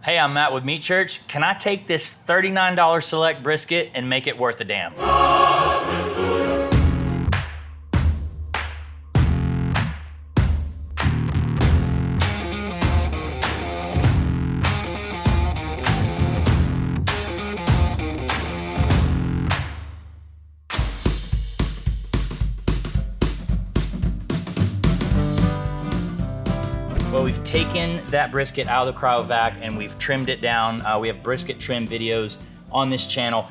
Hey, I'm Matt with Meat Church. Can I take this $39 select brisket and make it worth a damn? Well, we've taken that brisket out of the cryovac and we've trimmed it down. We have brisket trim videos on this channel.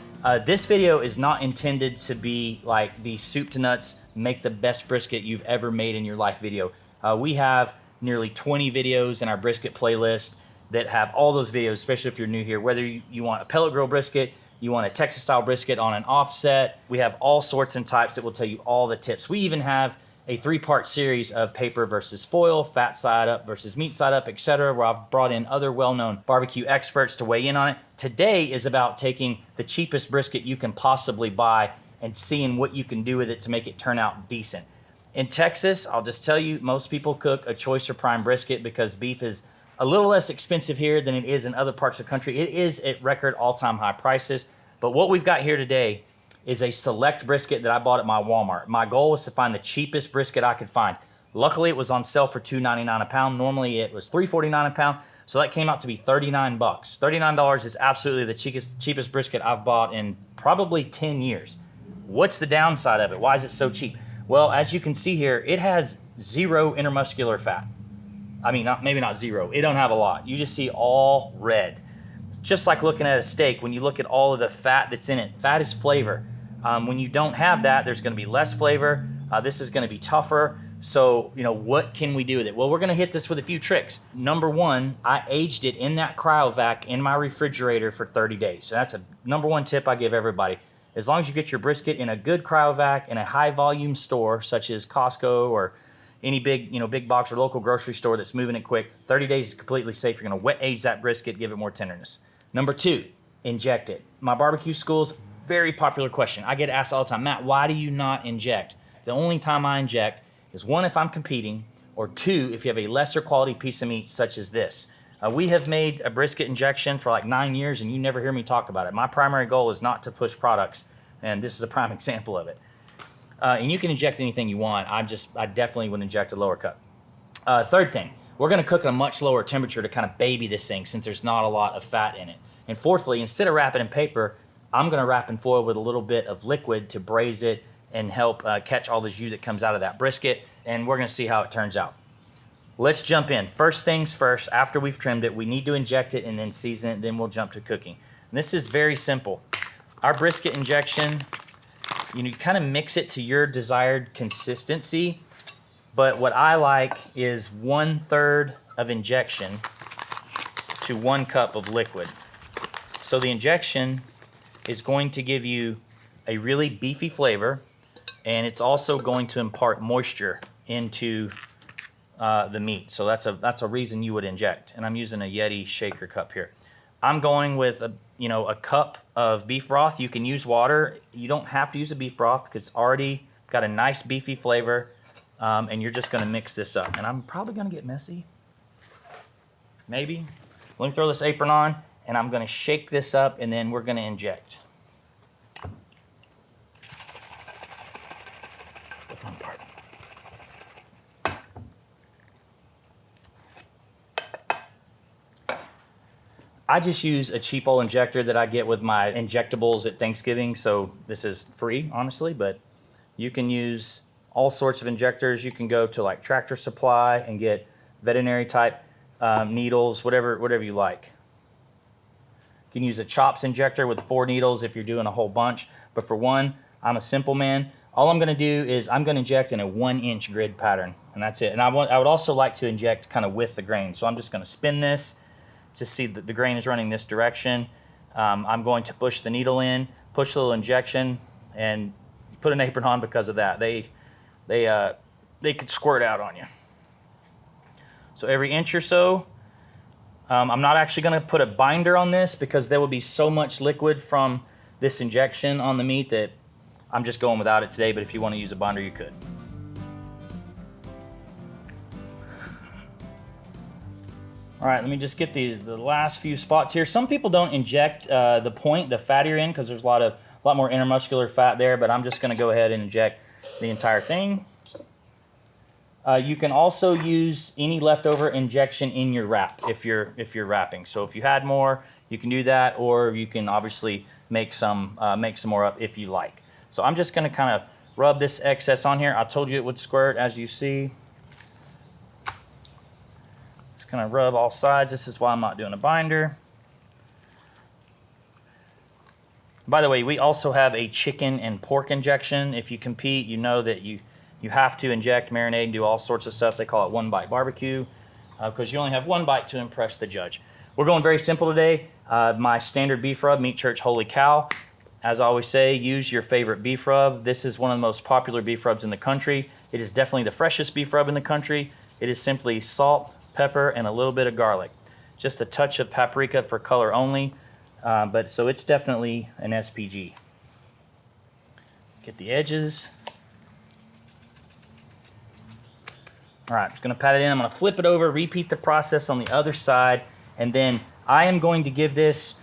This video is not intended to be like the soup to nuts, make the best brisket you've ever made in your life video. We have nearly 20 videos in our brisket playlist that have all those videos, especially if you're new here, whether you want a pellet grill brisket, you want a Texas style brisket on an offset. We have all sorts and types that will tell you all the tips. We even have a 3-part series of paper versus foil, fat side up versus meat side up, etc., where I've brought in other well-known barbecue experts to weigh in on it. Today is about taking the cheapest brisket you can possibly buy and seeing what you can do with it to make it turn out decent. In Texas, I'll just tell you, most people cook a choice or prime brisket because beef is a little less expensive here than it is in other parts of the country. It is at record all-time high prices, but what we've got here today is a select brisket that I bought at my Walmart. My goal was to find the cheapest brisket I could find. Luckily, it was on sale for $2.99 a pound. Normally, it was $3.49 a pound, so that came out to be 39 bucks. $39 is absolutely the cheapest brisket I've bought in probably 10 years. What's the downside of it? Why is it so cheap? Well, as you can see here, it has 0 intermuscular fat. I mean, maybe not 0. It don't have a lot. You just see all red. It's just like looking at a steak. When you look at all of the fat that's in it, fat is flavor. When you don't have that, there's going to be less flavor. This is going to be tougher. So, what can we do with it? Well, we're going to hit this with a few tricks. Number one, I aged it in that cryovac in my refrigerator for 30 days. So that's a number one tip I give everybody. As long as you get your brisket in a good cryovac in a high volume store, such as Costco or any big box or local grocery store that's moving it quick, 30 days is completely safe. You're going to wet age that brisket, give it more tenderness. Number two, inject it. My barbecue school's very popular question. I get asked all the time, Matt, why do you not inject? The only time I inject is 1, if I'm competing, or 2, if you have a lesser quality piece of meat such as this. We have made a brisket injection for like 9 years and you never hear me talk about it. My primary goal is not to push products, and this is a prime example of it. And you can inject anything you want. I definitely would inject a lower cut. Third thing, we're gonna cook at a much lower temperature to kind of baby this thing since there's not a lot of fat in it. And fourthly, instead of wrapping in paper, I'm gonna wrap in foil with a little bit of liquid to braise it and help catch all the jus that comes out of that brisket, and we're gonna see how it turns out. Let's jump in. First things first, after we've trimmed it, we need to inject it and then season it, then we'll jump to cooking. And this is very simple. Our brisket injection, you kind of mix it to your desired consistency, but what I like is 1/3 of injection to 1 cup of liquid. So the injection is going to give you a really beefy flavor, and it's also going to impart moisture into the meat. So that's a reason you would inject. And I'm using a Yeti shaker cup here. I'm going with a cup of beef broth. You can use water. You don't have to use a beef broth because it's already got a nice beefy flavor, and you're just going to mix this up. And I'm probably going to get messy. Maybe. Let me throw this apron on, and I'm going to shake this up, and then we're going to inject. The fun part. I just use a cheap old injector that I get with my injectables at Thanksgiving, so this is free, honestly, but you can use all sorts of injectors. You can go to like Tractor Supply and get veterinary type needles, whatever you like. You can use a CHOPS injector with 4 needles if you're doing a whole bunch, but for one, I'm a simple man. All I'm gonna do is I'm gonna inject in a 1-inch grid pattern, and that's it. And I would also like to inject kind of with the grain, so I'm just gonna spin this to see that the grain is running this direction. I'm going to push the needle in, push a little injection, and put an apron on because of that. They could squirt out on you. So every inch or so, I'm not actually gonna put a binder on this because there will be so much liquid from this injection on the meat that I'm just going without it today, but if you wanna use a binder, you could. All right, let me just get the last few spots here. Some people don't inject the point, the fattier end, because there's a lot more intermuscular fat there, but I'm just gonna go ahead and inject the entire thing. You can also use any leftover injection in your wrap if you're wrapping. So if you had more, you can do that, or you can obviously make some more up if you like. So I'm just gonna kind of rub this excess on here. I told you it would squirt, as you see. Just gonna rub all sides. This is why I'm not doing a binder. By the way, we also have a chicken and pork injection. If you compete, you know that you have to inject, marinate, and do all sorts of stuff. They call it one bite barbecue because you only have one bite to impress the judge. We're going very simple today. My standard beef rub, Meat Church Holy Cow. As I always say, use your favorite beef rub. This is one of the most popular beef rubs in the country. It is definitely the freshest beef rub in the country. It is simply salt, pepper, and a little bit of garlic. Just a touch of paprika for color only, but so it's definitely an SPG. Get the edges. All right, I'm just gonna pat it in. I'm gonna flip it over, repeat the process on the other side, and then I am going to give this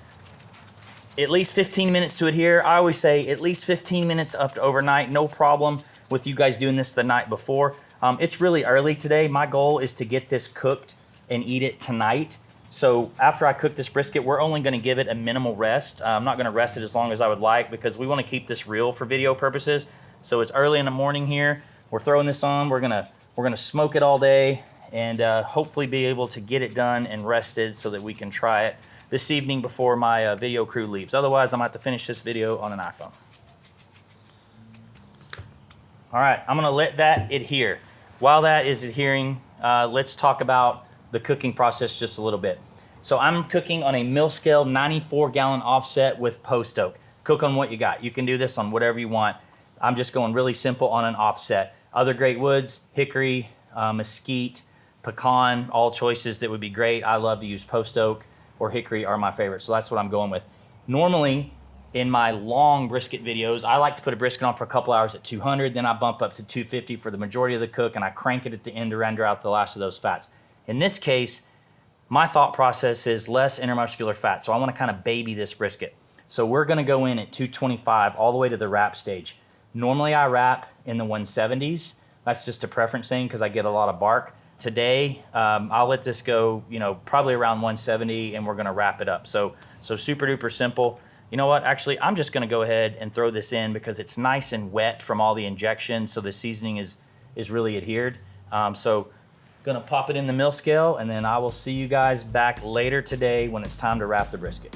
at least 15 minutes to adhere. I always say at least 15 minutes up to overnight. No problem with you guys doing this the night before. It's really early today. My goal is to get this cooked and eat it tonight. So after I cook this brisket, we're only gonna give it a minimal rest. I'm not gonna rest it as long as I would like because we wanna keep this real for video purposes. So it's early in the morning here. We're throwing this on. We're gonna smoke it all day and hopefully be able to get it done and rested so that we can try it this evening before my video crew leaves. Otherwise, I'm gonna have to finish this video on an iPhone. All right, I'm gonna let that adhere. While that is adhering, let's talk about the cooking process just a little bit. So I'm cooking on a mill scale 94-gallon offset with post oak. Cook on what you got. You can do this on whatever you want. I'm just going really simple on an offset. Other great woods, hickory, mesquite, pecan, all choices that would be great. I love to use post oak or hickory are my favorite, so that's what I'm going with. Normally, in my long brisket videos, I like to put a brisket on for a couple hours at 200, then I bump up to 250 for the majority of the cook, and I crank it at the end to render out the last of those fats. In this case, my thought process is less intermuscular fat, so I want to kind of baby this brisket. So we're going to go in at 225 all the way to the wrap stage. Normally I wrap in the 170s. That's just a preference thing because I get a lot of bark. Today, I'll let this go, probably around 170, and we're going to wrap it up. So super duper simple. You know what? Actually, I'm just going to go ahead and throw this in because it's nice and wet from all the injections, so the seasoning is really adhered. So going to pop it in the mill scale, and then I will see you guys back later today when it's time to wrap the brisket.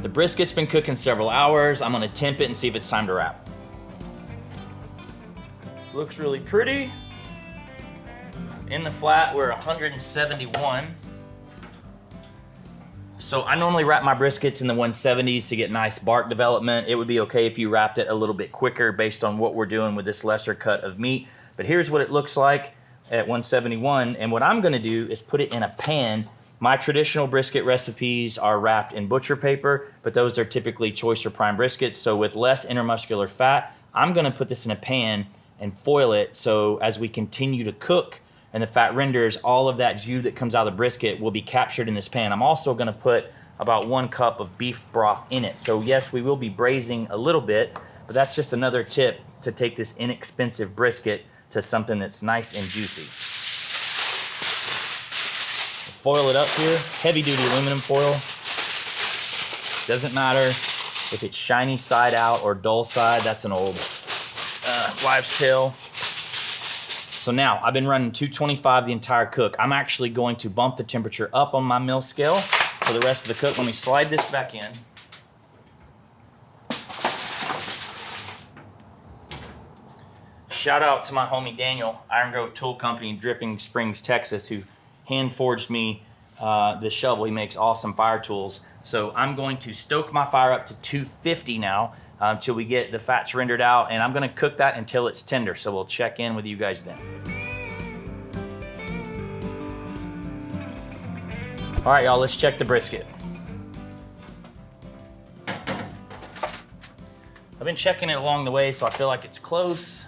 The brisket's been cooking several hours. I'm gonna temp it and see if it's time to wrap. Looks really pretty. In the flat, we're 171. So I normally wrap my briskets in the 170s to get nice bark development. It would be okay if you wrapped it a little bit quicker based on what we're doing with this lesser cut of meat. But here's what it looks like at 171. And what I'm gonna do is put it in a pan. My traditional brisket recipes are wrapped in butcher paper, but those are typically choice or prime briskets. So with less intermuscular fat, I'm gonna put this in a pan and foil it so as we continue to cook and the fat renders, all of that jus that comes out of the brisket will be captured in this pan. I'm also gonna put about 1 cup of beef broth in it. So yes, we will be braising a little bit, but that's just another tip to take this inexpensive brisket to something that's nice and juicy. Foil it up here, heavy duty aluminum foil. Doesn't matter if it's shiny side out or dull side, that's an old wives' tale. So now I've been running 225 the entire cook. I'm actually going to bump the temperature up on my mill scale for the rest of the cook. Let me slide this back in. Shout out to my homie Daniel, Iron Grove Tool Company in Dripping Springs, Texas, who hand forged me this shovel. He makes awesome fire tools. So I'm going to stoke my fire up to 250 now. until we get the fats rendered out, and I'm gonna cook that until it's tender. So we'll check in with you guys then. All right, y'all, let's check the brisket. I've been checking it along the way, so I feel like it's close.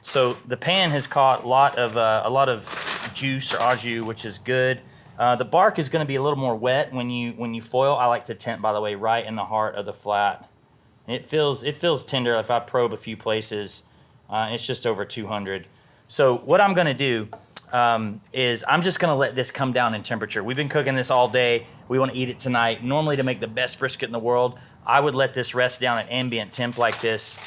So the pan has caught a lot of juice or au jus, which is good. The bark is going to be a little more wet when you foil. I like to temp, by the way, right in the heart of the flat. And it feels tender. If I probe a few places, it's just over 200. So what I'm going to do is I'm just going to let this come down in temperature. We've been cooking this all day. We want to eat it tonight. Normally, to make the best brisket in the world, I would let this rest down at ambient temp like this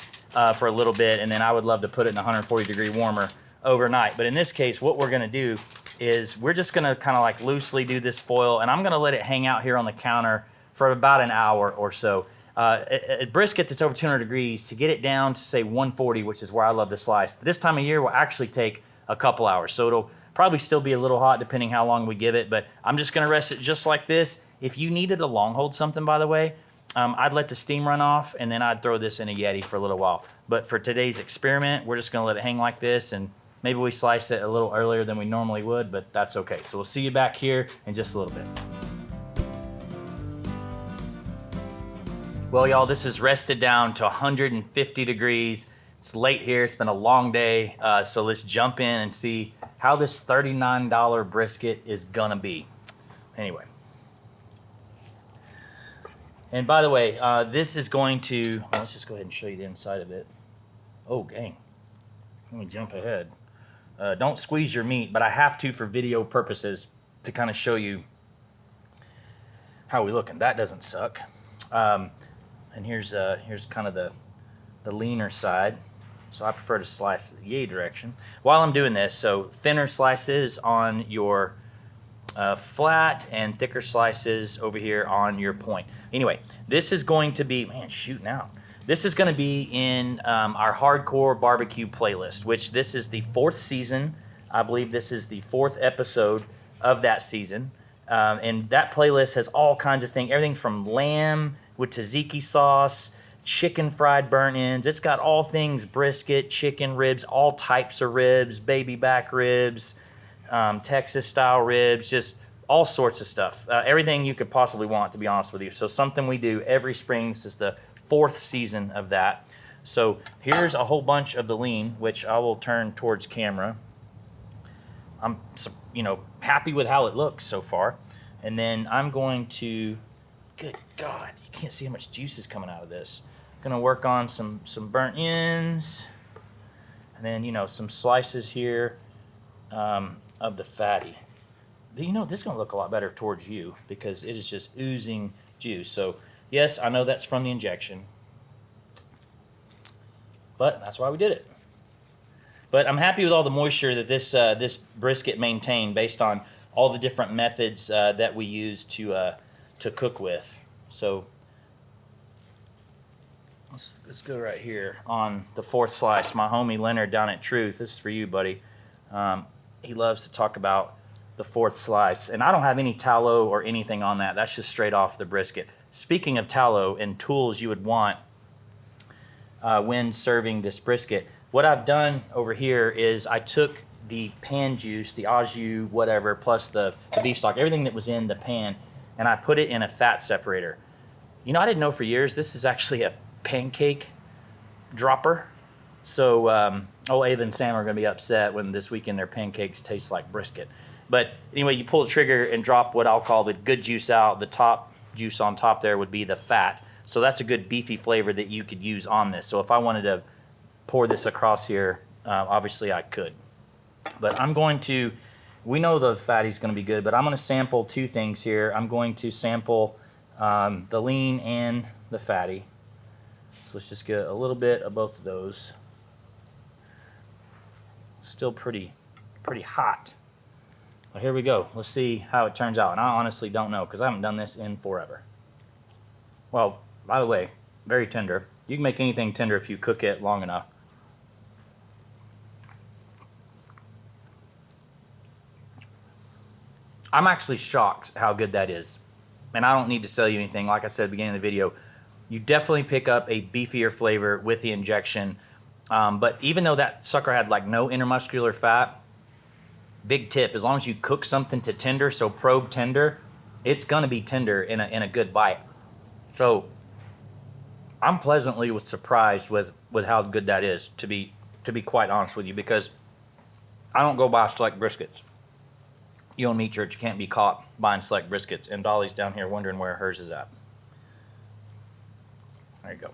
for a little bit, and then I would love to put it in 140-degree warmer overnight. But in this case, what we're going to do is we're just going to kind of like loosely do this foil, and I'm going to let it hang out here on the counter for about an hour or so. A brisket that's over 200 degrees, to get it down to say 140, which is where I love to slice, this time of year will actually take a couple hours. So it'll probably still be a little hot depending how long we give it, but I'm just going to rest it just like this. If you needed to long hold something, by the way, I'd let the steam run off, and then I'd throw this in a Yeti for a little while. But for today's experiment, we're just going to let it hang like this, and maybe we slice it a little earlier than we normally would, but that's okay. So we'll see you back here in just a little bit. Well, y'all, this is rested down to 150 degrees. It's late here. It's been a long day. So let's jump in and see how this $39 brisket is gonna be. Anyway. And by the way, this is going to, well, let's just go ahead and show you the inside of it. Oh, dang. Let me jump ahead. Don't squeeze your meat, but I have to for video purposes to kind of show you how we looking. That doesn't suck. And here's kind of the leaner side. So I prefer to slice the yay direction. While I'm doing this, so thinner slices on your flat and thicker slices over here on your point. Anyway, this is going to be, man, shooting out. This is going to be in our hardcore barbecue playlist, which this is the 4th season. I believe this is the 4th episode of that season. And that playlist has all kinds of things, everything from lamb with tzatziki sauce, chicken fried burnt ends. It's got all things brisket, chicken ribs, all types of ribs, baby back ribs, Texas style ribs, just all sorts of stuff. Everything you could possibly want, to be honest with you. So something we do every spring. This is the 4th season of that. So here's a whole bunch of the lean, which I will turn towards camera. I'm, happy with how it looks so far. And then I'm going to, good God, you can't see how much juice is coming out of this. Gonna work on some burnt ends, and then some slices here of the fatty. This is gonna look a lot better towards you because it is just oozing juice. So yes, I know that's from the injection, but that's why we did it. But I'm happy with all the moisture that this brisket maintained based on all the different methods that we use to cook with. So let's go right here on the 4th slice. My homie Leonard down at Truth, this is for you, buddy. He loves to talk about the 4th slice, and I don't have any tallow or anything on that. That's just straight off the brisket. Speaking of tallow and tools you would want when serving this brisket, what I've done over here is I took the pan juice, the au jus, whatever, plus the beef stock, everything that was in the pan, and I put it in a fat separator. I didn't know for years this is actually a pancake dropper. So Ava and Sam are going to be upset when this weekend their pancakes taste like brisket. But anyway, you pull the trigger and drop what I'll call the good juice out. The top juice on top there would be the fat. So that's a good beefy flavor that you could use on this. So if I wanted to pour this across here, obviously I could. But I'm going to, we know the fatty's going to be good, but I'm going to sample 2 things here. I'm going to sample the lean and the fatty. So let's just get a little bit of both of those. Still pretty hot. Well, here we go. Let's see how it turns out. And I honestly don't know because I haven't done this in forever. Well, by the way, very tender. You can make anything tender if you cook it long enough. I'm actually shocked how good that is. And I don't need to sell you anything. Like I said at the beginning of the video, you definitely pick up a beefier flavor with the injection. But even though that sucker had like no intermuscular fat, big tip, as long as you cook something to tender, so probe tender, it's gonna be tender in a good bite. So I'm pleasantly surprised with how good that is, to be quite honest with you, because I don't go buy select briskets. You own Meat Church, you can't be caught buying select briskets. And Dolly's down here wondering where hers is at. There you go.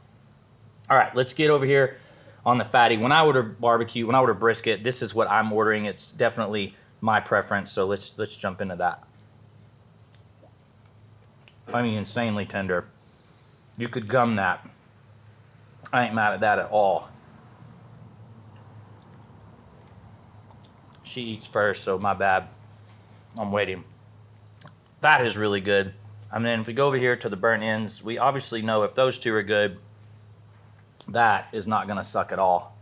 All right, let's get over here on the fatty. When I order barbecue, when I order brisket, this is what I'm ordering. It's definitely my preference, so let's jump into that. I mean, insanely tender. You could gum that. I ain't mad at that at all. She eats first, so my bad. I'm waiting. That is really good. And then if we go over here to the burnt ends, we obviously know if those two are good, that is not gonna suck at all.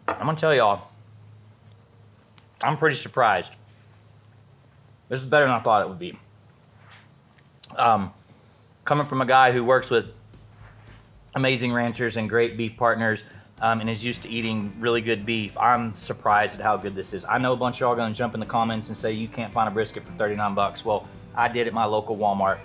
I'm gonna tell y'all, I'm pretty surprised. This is better than I thought it would be. Coming from a guy who works with amazing ranchers and great beef partners, and is used to eating really good beef, I'm surprised at how good this is. I know a bunch of y'all are gonna jump in the comments and say you can't find a brisket for 39 bucks. Well, I did at my local Walmart.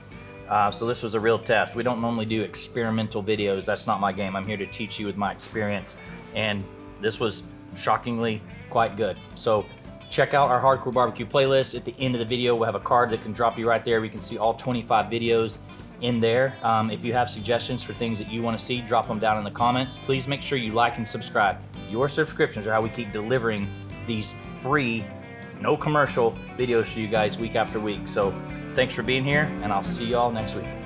So this was a real test. We don't normally do experimental videos. That's not my game. I'm here to teach you with my experience. And this was shockingly quite good. So check out our Hardcore Barbecue playlist. At the end of the video, we'll have a card that can drop you right there. We can see all 25 videos in there. If you have suggestions for things that you want to see, drop them down in the comments. Please make sure you like and subscribe. Your subscriptions are how we keep delivering these free, no commercial videos for you guys week after week. So thanks for being here, and I'll see y'all next week.